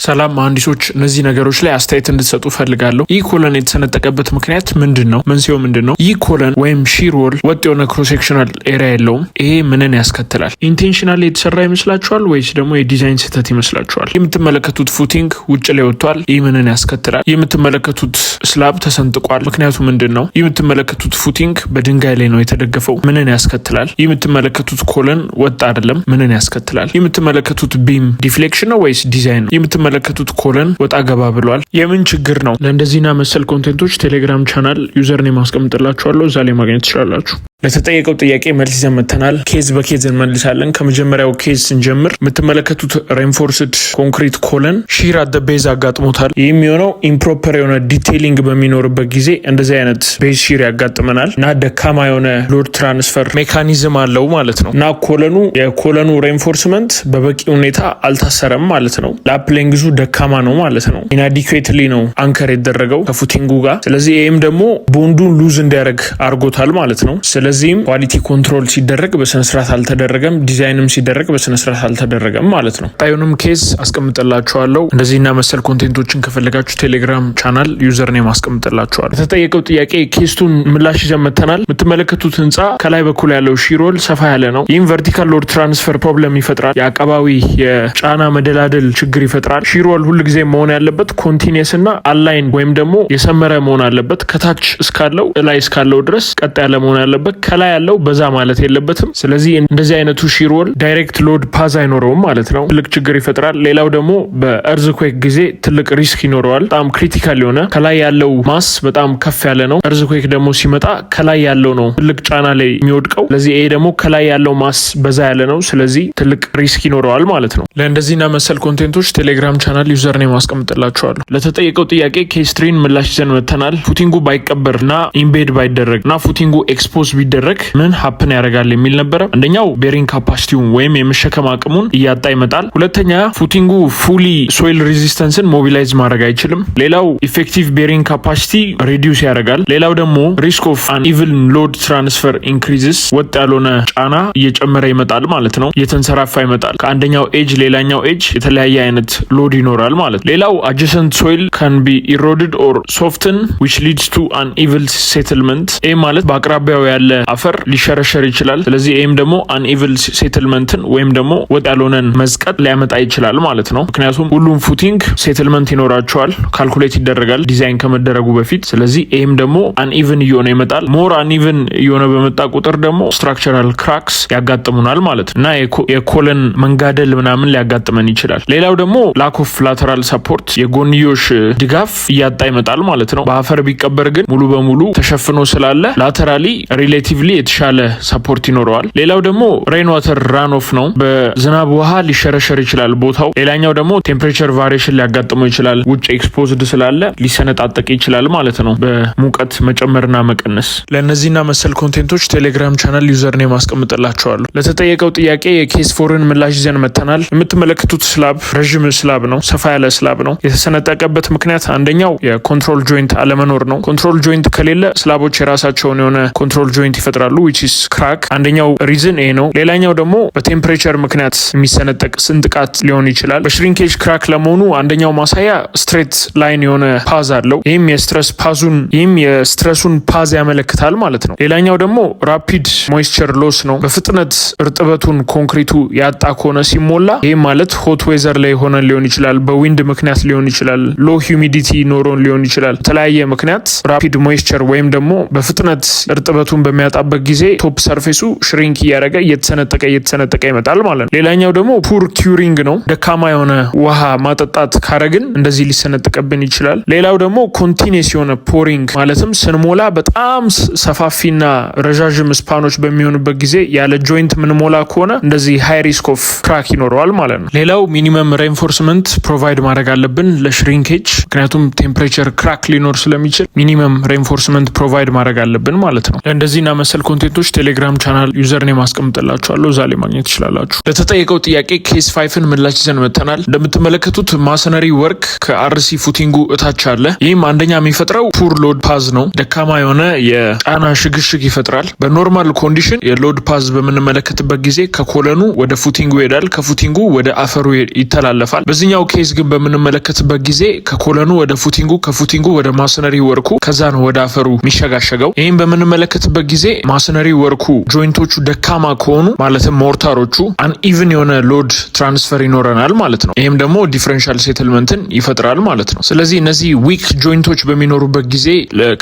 ሰላም መሐንዲሶች፣ እነዚህ ነገሮች ላይ አስተያየት እንድትሰጡ ፈልጋለሁ። ይህ ኮለን የተሰነጠቀበት ምክንያት ምንድን ነው? መንስኤው ምንድን ነው? ይህ ኮለን ወይም ሺር ዎል ወጥ የሆነ ክሮስ ሴክሽናል ኤሪያ የለውም። ይሄ ምንን ያስከትላል? ኢንቴንሽናል የተሰራ ይመስላችኋል ወይስ ደግሞ የዲዛይን ስህተት ይመስላችኋል? የምትመለከቱት ፉቲንግ ውጭ ላይ ወጥቷል። ይህ ምንን ያስከትላል? የምትመለከቱት ስላብ ተሰንጥቋል። ምክንያቱ ምንድን ነው? የምትመለከቱት ፉቲንግ በድንጋይ ላይ ነው የተደገፈው። ምንን ያስከትላል? የምትመለከቱት ኮለን ወጥ አይደለም። ምንን ያስከትላል? የምትመለከቱት ቢም ዲፍሌክሽን ነው ወይስ ዲዛይን ነው? የምትመለከቱት ኮለን ወጣ ገባ ብሏል። የምን ችግር ነው? ለእንደዚህና መሰል ኮንቴንቶች ቴሌግራም ቻናል ዩዘር ኔም አስቀምጥላችኋለሁ። እዛ ላይ ማግኘት ትችላላችሁ። ለተጠየቀው ጥያቄ መልስ ይዘን መጥተናል። ኬዝ በኬዝ እንመልሳለን። ከመጀመሪያው ኬዝ ስንጀምር የምትመለከቱት ሬንፎርስድ ኮንክሪት ኮለን ሺር አት ቤዝ አጋጥሞታል። ይህ የሚሆነው ኢምፕሮፐር የሆነ ዲቴይሊንግ በሚኖርበት ጊዜ እንደዚህ አይነት ቤዝ ሺር ያጋጥመናል እና ደካማ የሆነ ሎድ ትራንስፈር ሜካኒዝም አለው ማለት ነው እና የኮለኑ ሬንፎርስመንት በበቂ ሁኔታ አልታሰረም ማለት ነው። ላፕሌንግዙ ደካማ ነው ማለት ነው። ኢናዲኩዌትሊ ነው አንከር የተደረገው ከፉቲንጉ ጋር። ስለዚህ ይህም ደግሞ ቦንዱን ሉዝ እንዲያደርግ አድርጎታል ማለት ነው። ስለዚህም ኳሊቲ ኮንትሮል ሲደረግ በስነስርዓት አልተደረገም፣ ዲዛይንም ሲደረግ በስነስርዓት አልተደረገም ማለት ነው። ጣዩንም ኬዝ አስቀምጥላችኋለሁ። እንደዚህና መሰል ኮንቴንቶችን ከፈለጋችሁ ቴሌግራም ቻናል ዩዘር ኔም አስቀምጥላችኋለሁ። የተጠየቀው ጥያቄ ኬስቱን ምላሽ ይዘን መጥተናል። የምትመለከቱት ህንፃ ከላይ በኩል ያለው ሺር ዎል ሰፋ ያለ ነው። ይህም ቨርቲካል ሎድ ትራንስፈር ፕሮብለም ይፈጥራል። የአቀባዊ የጫና መደላደል ችግር ይፈጥራል። ሺር ዎል ሁልጊዜ መሆን ያለበት ኮንቲኒየስ እና አላይን ወይም ደግሞ የሰመረ መሆን አለበት። ከታች እስካለው ላይ እስካለው ድረስ ቀጥ ያለ መሆን ያለበት፣ ከላይ ያለው በዛ ማለት የለበትም። ስለዚህ እንደዚህ አይነቱ ሺር ዎል ዳይሬክት ሎድ ፓዝ አይኖረውም ማለት ነው። ትልቅ ችግር ይፈጥራል። ሌላው ደግሞ በእርዝኩዌክ ጊዜ ትልቅ ሪስክ ይኖረዋል። በጣም ክሪቲካል የሆነ ከላይ ያለው ማስ በጣም ከፍ ያለ ነው። እርዝኩዌክ ደግሞ ሲመጣ ከላይ ያለው ነው ትልቅ ጫና ላይ የሚወድቀው። ስለዚህ ይሄ ደግሞ ከላይ ያለው ማስ በዛ ያለ ነው። ስለዚህ ትልቅ ሪስክ ይኖረዋል ማለት ነው። ለእንደዚህና መሰል ኮንቴንቶች ቴሌግራም ቻናል ዩዘር ኔም አስቀምጥላችኋለሁ። ለተጠየቀው ጥያቄ ኬስትሪን ምላሽ ይዘን መጥተናል። ፉቲንጉ ባይቀበር እና ኢምቤድ ባይደረግ እና ፉቲንጉ ኤክስፖዝ ቢደረግ ምን ሀፕን ያደርጋል የሚል ነበረ። አንደኛው ቤሪንግ ካፓሲቲውን ወይም የመሸከም አቅሙን እያጣ ይመጣል። ሁለተኛ ፉቲንጉ ፉሊ ሶይል ሬዚስተንስን ሞቢላይዝ ማድረግ አይችልም። ሌላው ኢፌክቲቭ ቤሪንግ ካፓሲቲ ሪዲዩስ ያደርጋል። ሌላው ደግሞ ሪስክ ኦፍ አን ኢቭን ሎድ ትራንስፈር ኢንክሪዝስ፣ ወጥ ያልሆነ ጫና እየጨመረ ይመጣል ማለት ነው። እየተንሰራፋ ይመጣል። ከአንደኛው ኤጅ ሌላኛው ኤጅ የተለያየ አይነት ሎድ ይኖራል ማለት ነው። ሌላው አጀሰንት ሶይል ካን ቢ ኢሮድድ ኦር ሶፍትን ዊች ሊድስ ቱ አን ኢቭል ሴትልመንት። ይህ ማለት በአቅራቢያው ያለ አፈር ሊሸረሸር ይችላል። ስለዚህ ይህም ደግሞ አን ኢቭል ሴትልመንትን ወይም ደግሞ ወጥ ያልሆነን መዝቀጥ ሊያመጣ ይችላል ማለት ነው። ምክንያቱም ሁሉም ፉቲንግ ሴትልመንት ይኖራቸዋል፣ ካልኩሌት ይደረጋል ዲዛይን ከመደረጉ በፊት። ስለዚህ ይህም ደግሞ አን ኢቭን እየሆነ ይመጣል። ሞር አን ኢቭን እየሆነ በመጣ ቁጥር ደግሞ ስትራክቸራል ክራክስ ያጋጥሙናል ማለት ነው እና የኮለን መንጋደል ምናምን ሊያጋጥመን ይችላል። ሌላው ደግሞ ላክ ኦፍ ላተራል ሰፖርት፣ የጎንዮሽ ድጋፍ እያጣ ይመጣል ማለት ነው። በአፈር ቢቀበር ግን ሙሉ በሙሉ ተሸፍኖ ስላለ ላተራሊ ሪሌቲቭሊ የተሻለ ሰፖርት ይኖረዋል። ሌላው ደግሞ ሬን ዋተር ራን ኦፍ ነው። በዝናብ ውሃ ሊሸረሸር ይችላል ቦታው። ሌላኛው ደግሞ ቴምፕሬቸር ቫሪዬሽን ሊያጋጥመው ይችላል። ውጭ ኤክስፖዝድ ስላለ ሊሰነጣጠቅ ይችላል ማለት ነው በሙቀት መጨመርና መቀነስ። ለእነዚህና መሰል ኮንቴንቶች ቴሌግራም ቻናል ዩዘር ኔም አስቀምጥላችኋለሁ። ለተጠየቀው ጥያቄ የኬስ ፎርን ምላሽ ይዘን መጥተናል። የምትመለከቱት ስላብ ረዥም ስላብ ነው፣ ሰፋ ያለ ስላብ ነው። የተሰነጠቀበት ምክንያት አንደኛው የኮንትሮል ጆይንት አለመኖር ነው። ኮንትሮል ጆይንት ከሌለ ስላቦች የራሳቸውን የሆነ ኮንትሮል ጆይንት ይፈጥራሉ which is crack። አንደኛው ሪዝን ይሄ ነው። ሌላኛው ደግሞ በቴምፕሬቸር ምክንያት የሚሰነጠቅ ስንጥቃት ሊሆን ይችላል። በሽሪንኬጅ ክራክ ለመሆኑ አንደኛው ማሳያ ስትሬት ላይን የሆነ ፓዝ አለው። ይህም የስትረሱን ፓዝ ያመለክታል ማለት ነው። ሌላኛው ደግሞ ራፒድ ሞይስቸር ሎስ ነው። በፍጥነት እርጥበቱን ኮንክሪቱ ያጣ ከሆነ ሲሞላ፣ ይህም ማለት ሆት ዌዘር ላይ ሆነ ሊሆን ይችላል፣ በዊንድ ምክንያት ሊሆን ይችላል፣ ሎ ሂዩሚዲቲ ኖሮን ሊሆን ይችላል። የተለያየ ምክንያት ራፒድ ሞይስቸር ወይም ደግሞ በፍጥነት እርጥበቱን በሚያጣበት ጊዜ ቶፕ ሰርፌሱ ሽሪንክ እያደረገ እየተሰነጠቀ ይመጣል ማለት ነው። ሌላኛው ደግሞ ፑር ኪውሪንግ ነው። ደካማ የሆነ ውሃ ማጠጣት ካረግን እንደዚህ ሊሰነጥቀብን ይችላል። ሌላው ደግሞ ኮንቲኒየስ የሆነ ፖሪንግ ማለትም ስንሞላ በጣም ሰፋፊና ረዣዥም ስፓኖች በሚሆኑበት ጊዜ ያለ ጆይንት ምንሞላ ከሆነ እንደዚህ ሃይ ሪስክ ኦፍ ክራክ ይኖረዋል ማለት ነው። ሌላው ሚኒመም ሬንፎርስመንት ፕሮቫይድ ማድረግ አለብን ለሽሪንኬጅ፣ ምክንያቱም ቴምፕሬቸር ክራክ ሊኖር ስለሚችል ሚኒመም ሬንፎርስመንት ፕሮቫይድ ማድረግ አለብን ማለት ነው። እንደዚህና መሰል ኮንቴንቶች ቴሌግራም ቻናል ዩዘር ኔም አስቀምጥላችኋለሁ፣ እዛ ላይ ማግኘት ትችላላችሁ። ለተጠየቀው ጥያቄ ኬስ 5ን ምላሽ ይዘን መጥተናል። እንደምትመለከቱት ማሰነሪ ወርክ ከአርሲ ፉቲንጉ እታች አለ። ይህም አንደኛ የሚፈጥረው ፑር ሎድ ፓዝ ነው። ደካማ የሆነ የጫና ሽግሽግ ይፈጥራል። በኖርማል ኮንዲሽን የሎድ ፓዝ በምንመለከትበት ጊዜ ከኮለኑ ወደ ፉቲንጉ ይሄዳል፣ ከፉቲንጉ ወደ አፈሩ ይተላለፋል። በዚህኛው ኬስ ግን በምንመለከትበት ጊዜ ከኮለኑ ወደ ፉቲንጉ፣ ከፉቲንጉ ወደ ማሰነሪ ወርኩ፣ ከዛ ነው ወደ አፈሩ የሚሸጋሸገው። ይህም በምንመለከትበት ጊዜ ማሰነሪ ወርኩ ጆይንቶቹ ደካማ ከሆኑ ማለትም ሞርታሮቹ አንኢቭን የሆነ ሎድ ትራንስፈር ይኖረናል ማለት ነው። ይህም ደግሞ ዲፍረንሻል ሴትልመንትን ይፈጥራል ማለት ነው። ስለዚህ እነዚህ ዊክ ጆይንቶች በሚኖሩበት ጊዜ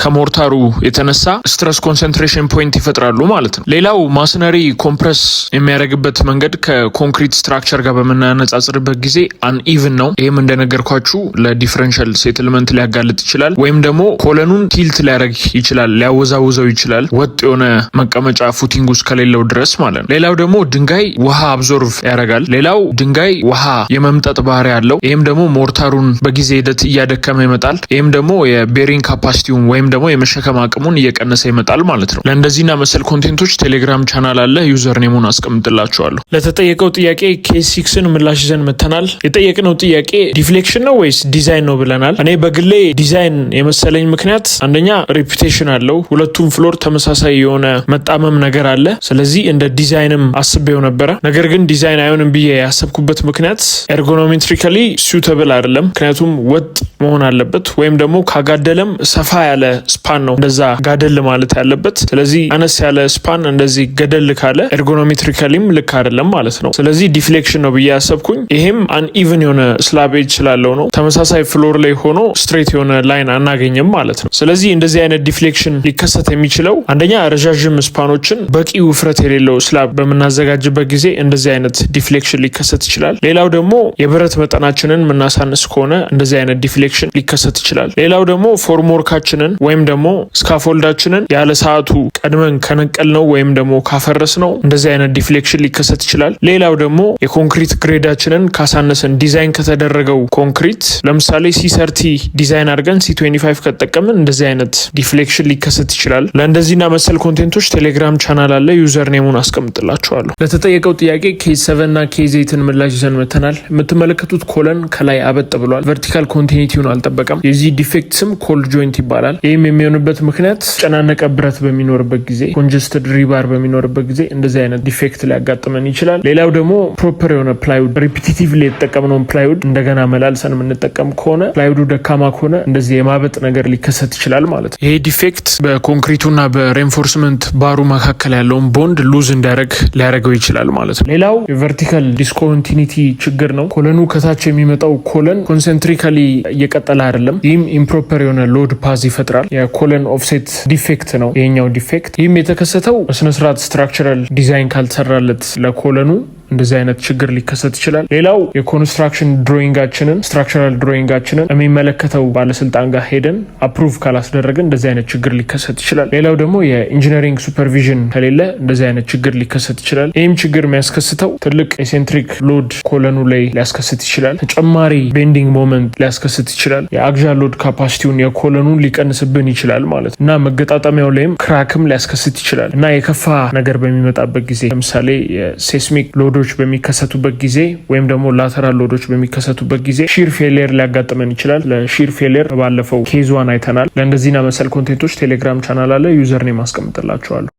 ከሞርታሩ የተነሳ ስትረስ ኮንሰንትሬሽን ፖይንት ይፈጥራሉ ማለት ነው። ሌላው ማሰነሪ ኮምፕረስ የሚያደርግበት መንገድ ከኮንክሪት ስትራክቸር ጋር በምናነጻጽርበት ጊዜ አንኢቭን ነው። ይህም እንደነገርኳችሁ ለዲፍረንሻል ሴትልመንት ሊያጋልጥ ይችላል፣ ወይም ደግሞ ኮለኑን ቲልት ሊያደርግ ይችላል፣ ሊያወዛውዘው ይችላል፣ ወጥ የሆነ መቀመጫ ፉቲንግ ውስጥ ከሌለው ድረስ ማለት ነው። ሌላው ደግሞ ድንጋይ ውሃ አብዞርቭ ያደርጋል። ሌላው ድንጋይ ውሃ የመምጠጥ ባህሪ ያለው፣ ይህም ደግሞ ሞርታሩን በጊዜ ሂደት እያደከመ ይመጣል። ይህም ደግሞ የቤሪንግ ካፓሲቲውን ወይም ደግሞ የመሸከም አቅሙን እየቀነሰ ይመጣል ማለት ነው። ለእንደዚህና መሰል ኮንቴንቶች ቴሌግራም ቻናል አለ፣ ዩዘር ኔሙን አስቀምጥላችኋለሁ። ለተጠየቀው ጥያቄ ኬስ 6ን ምላሽ ይዘን መተናል። የጠየቅነው ጥያቄ ዲፍሌክሽን ነው ወይስ ዲዛይን ነው ብለናል። እኔ በግሌ ዲዛይን የመሰለኝ ምክንያት አንደኛ ሬፑቴሽን አለው፣ ሁለቱም ፍሎር ተመሳሳይ የሆነ መጣመም ነገር አለ። ስለዚህ እንደ ዲዛይንም አስቤው ነበረ። ነገር ግን ዲዛይን አይሆንም ብዬ ያሰብኩበት ምክንያት ኤርጎኖሜትሪካሊ ሱተብል አይደለም። ምክንያቱም ወጥ መሆን አለበት፣ ወይም ደግሞ ካጋደለም ሰፋ ያለ ስፓን ነው እንደዛ ጋደል ማለት ያለበት። ስለዚህ አነስ ያለ ስፓን እንደዚህ ገደል ካለ ኤርጎኖሜትሪካሊም ልክ አይደለም ማለት ነው። ስለዚህ ዲፍሌክሽን ነው ብዬ ያሰብኩኝ። ይሄም አንኢቭን የሆነ ስላብ ኤጅ ስላለው ነው። ተመሳሳይ ፍሎር ላይ ሆኖ ስትሬት የሆነ ላይን አናገኝም ማለት ነው። ስለዚህ እንደዚህ አይነት ዲፍሌክሽን ሊከሰት የሚችለው አንደኛ ረዣዥም ስፓኖችን በቂ ውፍረት የሌለው ስላብ በምናዘጋጅበት ጊዜ እንደዚህ አይነት ዲፍሌክሽን ሊከሰት ይችላል። ሌላው ደግሞ የብረት መጠናችንን የምናሳንስ ከሆነ እንደዚህ አይነት ዲፍሌክሽን ሊከሰት ይችላል። ሌላው ደግሞ ፎርምወርካችንን ወይም ደግሞ ስካፎልዳችንን ያለ ሰዓቱ ቀድመን ከነቀል ነው ወይም ደግሞ ካፈረስ ነው እንደዚህ አይነት ዲፍሌክሽን ሊከሰት ይችላል። ሌላው ደግሞ የኮንክሪት ግሬዳችንን ካሳነስን ዲዛይን ከተደረገው ኮንክሪት ለምሳሌ C30 ዲዛይን አድርገን C25 ከተጠቀምን እንደዚህ አይነት ዲፍሌክሽን ሊከሰት ይችላል። ለእንደዚህና መሰል ኮንቴንቶች ቴሌግራም ቻናል አለ፣ ዩዘር ኔሙን አስቀምጥላችኋለሁ። ለተጠየቀው ጥያቄ ኬዝ 7 እና ኬዝ 8ን ምላሽ ይዘን መተናል። የምትመለከቱት ኮለን ከላይ አበጥ ብሏል፣ ቨርቲካል ኮንቲኒቲውን አልጠበቀም። የዚህ ዲፌክት ስም ኮልድ ጆይንት ይባላል። ይህም የሚሆንበት ምክንያት ጨናነቀ ብረት በሚኖርበት ጊዜ፣ ኮንጀስትድ ሪባር በሚኖርበት ጊዜ እንደዚህ አይነት ዲፌክት ሊያጋጥመን ይችላል። ሌላው ደግሞ ፕሮፐር የሆነ ፕላይውድ ሪፒቲቲቭሊ የተጠቀምነውን ፕላይውድ እንደገና መላልሰን የምንጠቀም ከሆነ ፕላይውዱ ደካማ ከሆነ እንደዚህ የማበጥ ነገር ሊከሰት ይችላል ማለት ነው። ይሄ ዲፌክት በኮንክሪቱና በሬንፎርስመንት ባሩ መካከል ያለውን ቦንድ ሉዝ እንዲያደርግ ሊያደርገው ይችላል ማለት ነው። ሌላው የቨርቲካል ዲስኮንቲኒቲ ችግር ነው። ኮለኑ ከታች የሚመጣው ኮለን ኮንሰንትሪካሊ እየቀጠለ አይደለም። ይህም ኢምፕሮፐር የሆነ ሎድ ፓዝ ይፈጥራል። የኮለን ኦፍሴት ዲፌክት ነው ይሄኛው ዲፌክት። ይህም የተከሰተው በስነስርዓት ስትራክቸራል ዲዛይን ካልተሰራለት ለኮለኑ እንደዚህ አይነት ችግር ሊከሰት ይችላል። ሌላው የኮንስትራክሽን ድሮይንጋችንን ስትራክቸራል ድሮይንጋችንን የሚመለከተው ባለስልጣን ጋር ሄደን አፕሩቭ ካላስደረግን እንደዚህ አይነት ችግር ሊከሰት ይችላል። ሌላው ደግሞ የኢንጂነሪንግ ሱፐርቪዥን ከሌለ እንደዚህ አይነት ችግር ሊከሰት ይችላል። ይህም ችግር የሚያስከስተው ትልቅ ኤሴንትሪክ ሎድ ኮለኑ ላይ ሊያስከስት ይችላል። ተጨማሪ ቤንዲንግ ሞመንት ሊያስከስት ይችላል። የአግዣ ሎድ ካፓሲቲውን የኮለኑን ሊቀንስብን ይችላል ማለት እና መገጣጠሚያው ላይም ክራክም ሊያስከስት ይችላል እና የከፋ ነገር በሚመጣበት ጊዜ ለምሳሌ የሴስሚክ ሎዶች በሚከሰቱበት ጊዜ ወይም ደግሞ ላተራል ሎዶች በሚከሰቱበት ጊዜ ሺር ፌሊየር ሊያጋጥመን ይችላል። ለሺር ፌሊየር ባለፈው ኬዝ 1 አይተናል። ለእንደዚህና መሰል ኮንቴንቶች ቴሌግራም ቻናል አለ፣ ዩዘር ኔም አስቀምጥላችኋለሁ።